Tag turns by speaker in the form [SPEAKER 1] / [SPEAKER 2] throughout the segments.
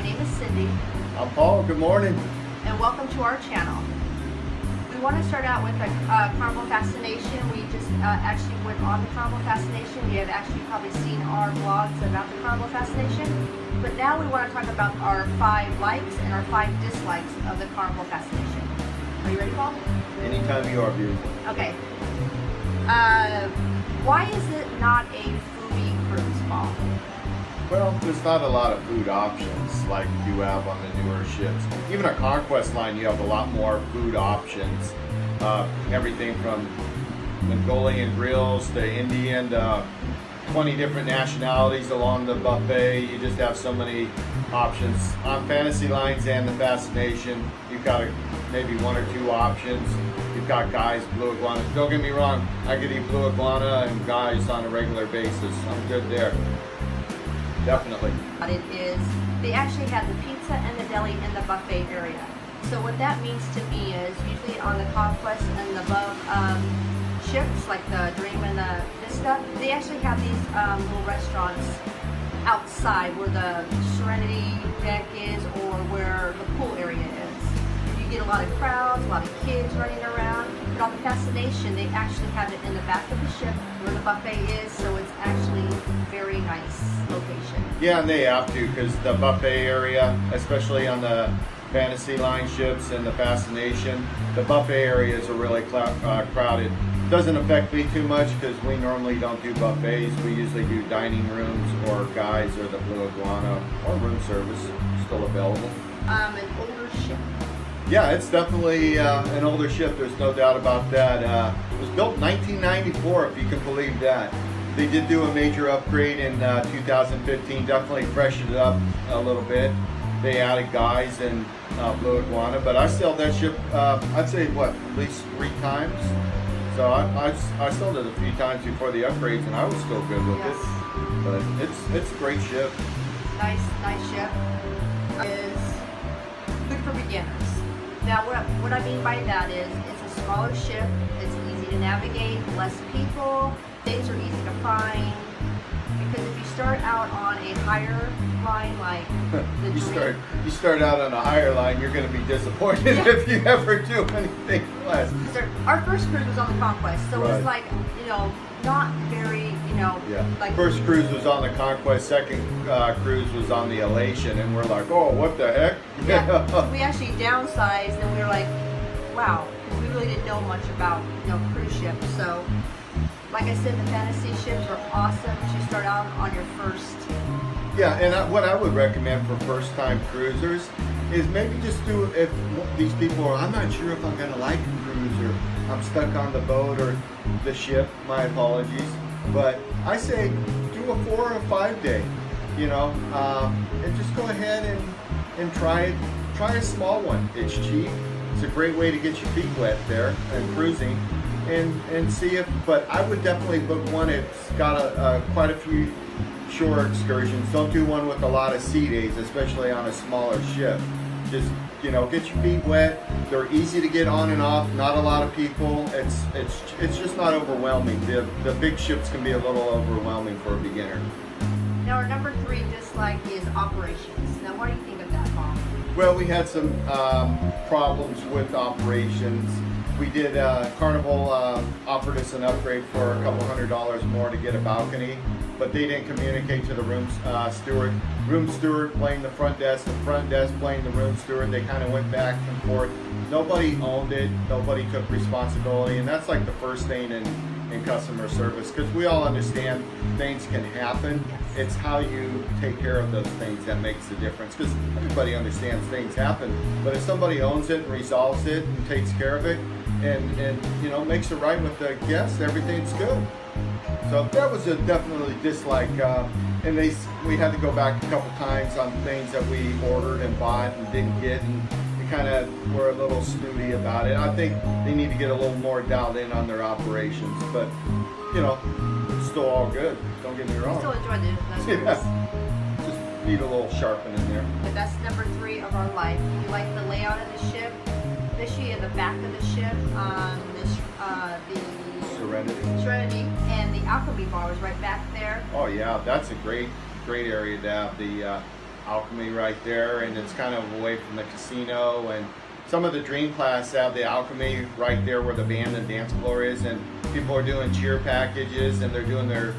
[SPEAKER 1] name is Cindy.
[SPEAKER 2] I'm Paul. Good morning.
[SPEAKER 1] And welcome to our channel. We want to start out with a Carnival Fascination. We just actually went on the Carnival Fascination. You have actually probably seen our vlogs about the Carnival Fascination. But now we want to talk about our 5 likes and our 5 dislikes of the Carnival Fascination. Are you ready, Paul?
[SPEAKER 2] Anytime you are, beautiful.
[SPEAKER 1] Okay. Why is it not a foodie cruise, Paul?
[SPEAKER 2] Well, there's not a lot of food options like you have on the newer ships. Even a Conquest line, you have a lot more food options. Everything from Mongolian grills to Indian to 20 different nationalities along the buffet. You just have so many options. On Fantasy Lines and the Fascination, you've got maybe 1 or 2 options. You've got guys, blue iguana. Don't get me wrong, I could eat blue iguana and guys on a regular basis. I'm good there. Definitely.
[SPEAKER 1] What it is, they actually have the pizza and the deli in the buffet area. So what that means to me is, usually on the Conquest and the above ships, like the Dream and the Vista, they actually have these little restaurants outside where the Serenity deck is or where the pool area is. You get a lot of crowds, a lot of kids running around. But on the Fascination, they actually have it in the back of the ship where the buffet is, so it's actually very nice location.
[SPEAKER 2] Yeah, and they have to, because the buffet area, especially on the Fantasy Line ships and the Fascination, the buffet areas are really crowded. Doesn't affect me too much because we normally don't do buffets. We usually do dining rooms or guys or the Blue Iguana or room service still available.
[SPEAKER 1] An older ship.
[SPEAKER 2] Yeah, it's definitely an older ship. There's no doubt about that. It was built in 1994, if you can believe that. They did do a major upgrade in 2015, definitely freshened it up a little bit. They added guys and Blue Iguana, but I sailed that ship, I'd say, what, at least 3 times? So I sailed it a few times before the upgrades, and I was still good with it. But it's a great ship.
[SPEAKER 1] Nice ship. Is good for beginners. Now, what I mean by that is, it's a smaller ship, it's easy to navigate, less people, things are easy to find. Because if you start out on a higher line like the
[SPEAKER 2] you start out on a higher line, you're going to be disappointed if you ever do anything less.
[SPEAKER 1] Our first cruise was on the Conquest, so it was like, not very, like...
[SPEAKER 2] First cruise was on the Conquest, second cruise was on the Elation, and we're like, oh, what the heck?
[SPEAKER 1] Yeah, so we actually downsized, and we were like, wow, we really didn't know much about, cruise ships, so... Like I said, the fantasy ships are awesome to start out on your first.
[SPEAKER 2] Yeah, and what I would recommend for first-time cruisers is maybe just do, if these people are, I'm not sure if I'm going to like a cruise, or I'm stuck on the boat or the ship, my apologies, but I say do a 4 or 5 day, and just go ahead and try it. Try a small one. It's cheap. It's a great way to get your feet wet there and cruising. And see if, but I would definitely book one that's got quite a few shore excursions. Don't do one with a lot of sea days, especially on a smaller ship. Just, get your feet wet. They're easy to get on and off, not a lot of people. It's just not overwhelming. The big ships can be a little overwhelming for a beginner.
[SPEAKER 1] Now our number 3 dislike is operations. Now what do you think of that, Paul?
[SPEAKER 2] Well, we had some problems with operations. We did, Carnival offered us an upgrade for a couple $100 more to get a balcony, but they didn't communicate to the room steward. Room steward playing the front desk playing the room steward. They kind of went back and forth. Nobody owned it, nobody took responsibility, and that's like the first thing in customer service, because we all understand things can happen. It's how you take care of those things that makes the difference, because everybody understands things happen, but if somebody owns it and resolves it and takes care of it and makes it right with the guests, everything's good. So that was a definitely dislike, and we had to go back a couple times on things that we ordered and bought and didn't get, and we kind of were a little snooty about it. I think they need to get a little more dialed in on their operations, but it's still all good. Don't get me wrong.
[SPEAKER 1] Still enjoy those
[SPEAKER 2] yeah. Just need a little sharpening there.
[SPEAKER 1] But that's number 3 of our life. You like the layout of the ship, especially in the back of the ship. The Serenity and the alchemy bar was right back there.
[SPEAKER 2] Oh yeah, that's a great area to have. Alchemy right there, and it's kind of away from the casino. And some of the Dream Class have the Alchemy right there where the band and dance floor is, and people are doing cheer packages and they're doing their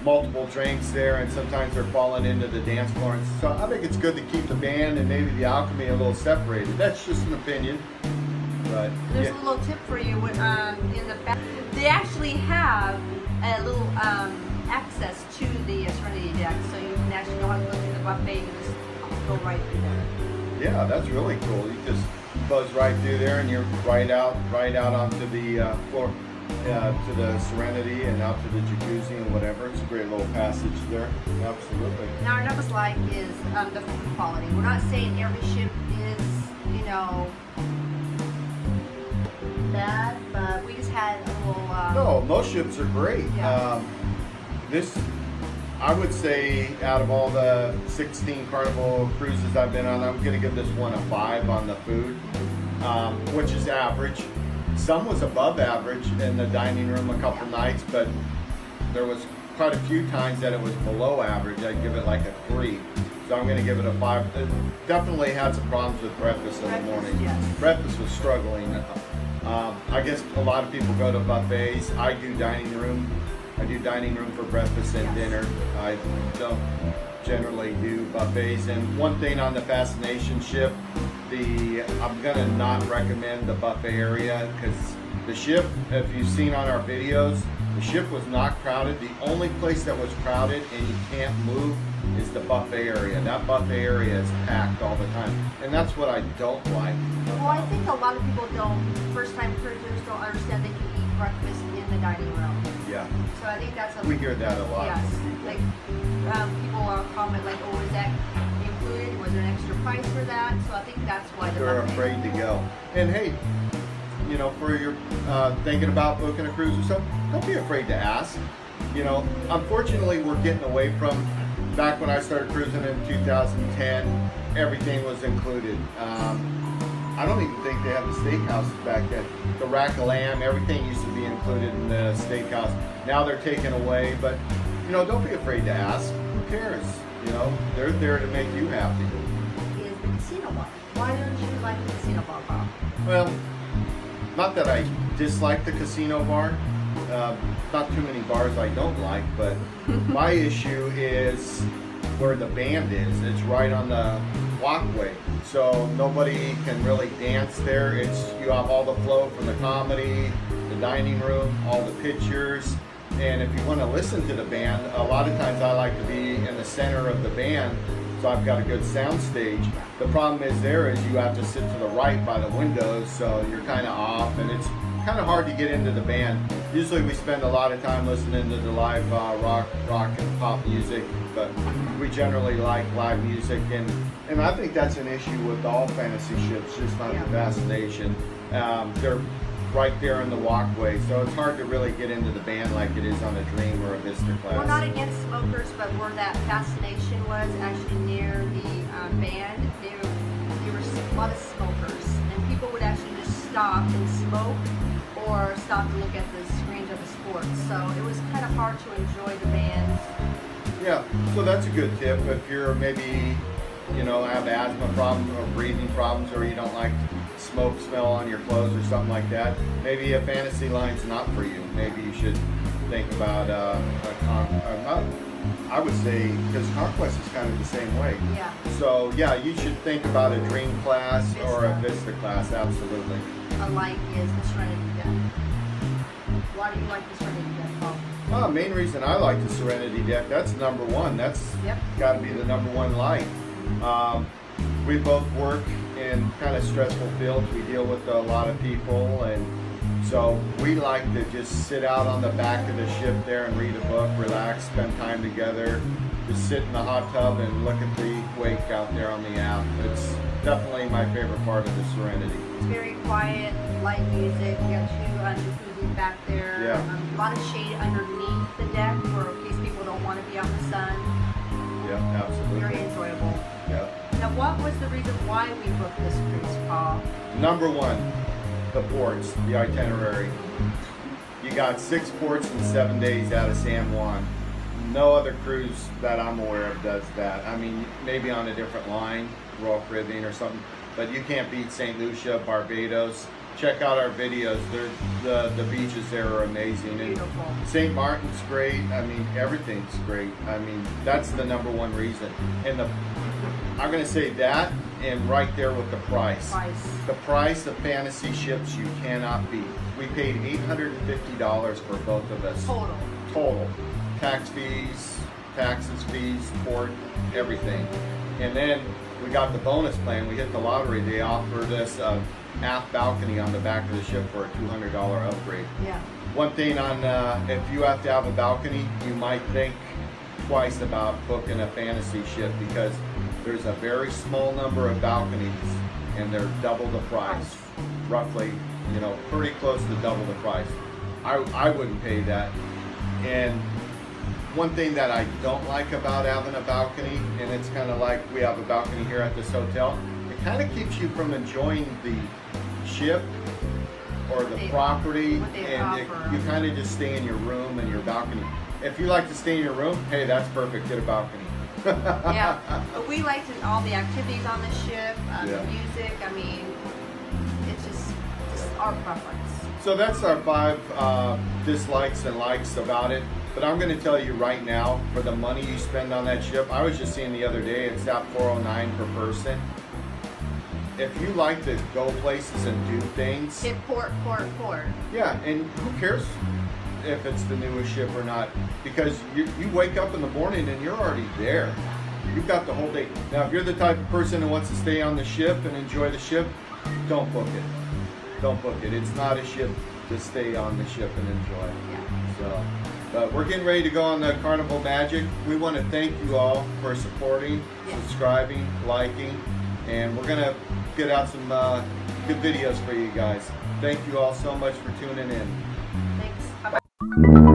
[SPEAKER 2] multiple drinks there, and sometimes they're falling into the dance floor. And so I think it's good to keep the band and maybe the Alchemy a little separated. That's just an opinion. But
[SPEAKER 1] there's a little tip for you. In the back, they actually have a little access to the Serenity deck, so you can actually know how to go through the buffet. You just go right through there.
[SPEAKER 2] Yeah, that's really cool. You just buzz right through there, and you're right out onto the floor, to the Serenity and out to the jacuzzi and whatever. It's a great little passage there. Absolutely.
[SPEAKER 1] Now our numbers like is the food quality. We're not saying every ship is, you know, bad, but we just had a little.
[SPEAKER 2] No, most ships are great.
[SPEAKER 1] Yeah.
[SPEAKER 2] I would say out of all the 16 Carnival cruises I've been on, I'm going to give this one a 5 on the food, which is average. Some was above average in the dining room a couple nights, but there was quite a few times that it was below average. I'd give it like a 3. So I'm going to give it a 5. It definitely had some problems with breakfast in the morning.
[SPEAKER 1] Yes.
[SPEAKER 2] Breakfast was struggling. I guess a lot of people go to buffets. I do dining room. I do dining room for breakfast and dinner. I don't generally do buffets. And one thing on the Fascination ship, I'm gonna not recommend the buffet area, because the ship, if you've seen on our videos, the ship was not crowded. The only place that was crowded and you can't move is the buffet area. That buffet area is packed all the time, and that's what I don't like.
[SPEAKER 1] Well, I think a lot of people first-time cruisers don't understand they can eat breakfast in the dining room.
[SPEAKER 2] Yeah.
[SPEAKER 1] So I think that's
[SPEAKER 2] we hear that a lot.
[SPEAKER 1] Yes. Like people comment like, "Oh, is that included? Was there an extra price for that?" So I think that's why
[SPEAKER 2] they're afraid to go. And hey, you know, for your thinking about booking a cruise or something, don't be afraid to ask. You know, unfortunately, we're getting away from back when I started cruising in 2010. Everything was included. I don't even think they had the steakhouses back then. The rack of lamb, everything used to be included in the steakhouse. Now they're taken away, but you know, don't be afraid to ask. Who cares? You know, they're there to make you happy.
[SPEAKER 1] Is the casino bar? Why don't you like the casino bar, Bob?
[SPEAKER 2] Well, not that I dislike the casino bar. Not too many bars I don't like, but my issue is where the band is. It's right on the walkway, so nobody can really dance there. You have all the flow from the comedy, the dining room, all the pictures, and if you want to listen to the band, a lot of times I like to be in the center of the band, so I've got a good sound stage. The problem is you have to sit to the right by the windows, so you're kind of off, and it's kind of hard to get into the band. Usually we spend a lot of time listening to the live rock and pop music, but we generally like live music, and I think that's an issue with all fantasy ships, just not the Fascination. They're right there in the walkway, so it's hard to really get into the band like it is on a Dream or a Vista class.
[SPEAKER 1] We're not against smokers, but where that Fascination was, actually near the band, there were a lot of smokers, and people would actually just stop and smoke or stop to look at the screens of the sports. So it was kind of hard to enjoy the bands.
[SPEAKER 2] Yeah, so that's a good tip. If you're maybe, you know, have asthma problems or breathing problems, or you don't like smoke smell on your clothes or something like that, maybe a fantasy line's not for you. Maybe you should think about I would say, because Conquest is kind of the same way.
[SPEAKER 1] Yeah.
[SPEAKER 2] So yeah, you should think about a Dream class
[SPEAKER 1] Vista.
[SPEAKER 2] or a Vista class, absolutely.
[SPEAKER 1] Alike is the Serenity deck. Why do you like the Serenity deck, Paul?
[SPEAKER 2] Main reason I like the Serenity deck, that's number one. That's got to be the number one light. We both work in kind of stressful fields. We deal with a lot of people, and so we like to just sit out on the back of the ship there and read a book, relax, spend time together, just sit in the hot tub and look at the wake out there on the app. It's definitely my favorite part of the Serenity.
[SPEAKER 1] It's very quiet, light music. You got two jacuzzis back there.
[SPEAKER 2] Yeah.
[SPEAKER 1] A lot of shade underneath the deck for in case people don't want to be out in the sun.
[SPEAKER 2] Yeah, absolutely.
[SPEAKER 1] Very enjoyable.
[SPEAKER 2] Yeah.
[SPEAKER 1] Now, what was the reason why we booked this cruise, Paul?
[SPEAKER 2] Number one, the ports, the itinerary. You got 6 ports in 7 days out of San Juan. No other cruise that I'm aware of does that. I mean, maybe on a different line, Royal Caribbean or something, but you can't beat St. Lucia, Barbados. Check out our videos. The beaches there are amazing.
[SPEAKER 1] Beautiful.
[SPEAKER 2] And St. Martin's great. I mean, everything's great. I mean, that's the #1 reason. And I'm going to say that, and right there with the price. The price of fantasy ships you cannot beat. We paid $850 for both of us. Total. Tax fees, taxes, fees, port, everything. And then we got the bonus plan. We hit the lottery. They offered us a aft balcony on the back of the ship for a $200 upgrade.
[SPEAKER 1] Yeah.
[SPEAKER 2] One thing on, if you have to have a balcony, you might think twice about booking a fantasy ship, because there's a very small number of balconies and they're double the price. Roughly, you know, pretty close to double the price. I wouldn't pay that. And one thing that I don't like about having a balcony, and it's kind of like we have a balcony here at this hotel, it kind of keeps you from enjoying the ship or the property, and you kind of just stay in your room and your balcony. If you like to stay in your room, hey, that's perfect, get a balcony.
[SPEAKER 1] Yeah, but we like all the activities on the ship, the music. I mean, it's just our preference.
[SPEAKER 2] So that's our 5 dislikes and likes about it. But I'm going to tell you right now, for the money you spend on that ship, I was just seeing the other day, it's at $409 per person. If you like to go places and do things,
[SPEAKER 1] hit port.
[SPEAKER 2] Yeah, and who cares if it's the newest ship or not? Because you wake up in the morning and you're already there. You've got the whole day. Now, if you're the type of person who wants to stay on the ship and enjoy the ship, don't book it. Don't book it. It's not a ship to stay on the ship and enjoy.
[SPEAKER 1] Yeah.
[SPEAKER 2] So, but we're getting ready to go on the Carnival Magic. We want to thank you all for supporting, subscribing, liking, and we're going to get out some good videos for you guys. Thank you all so much for tuning in.
[SPEAKER 1] Thanks. Bye-bye.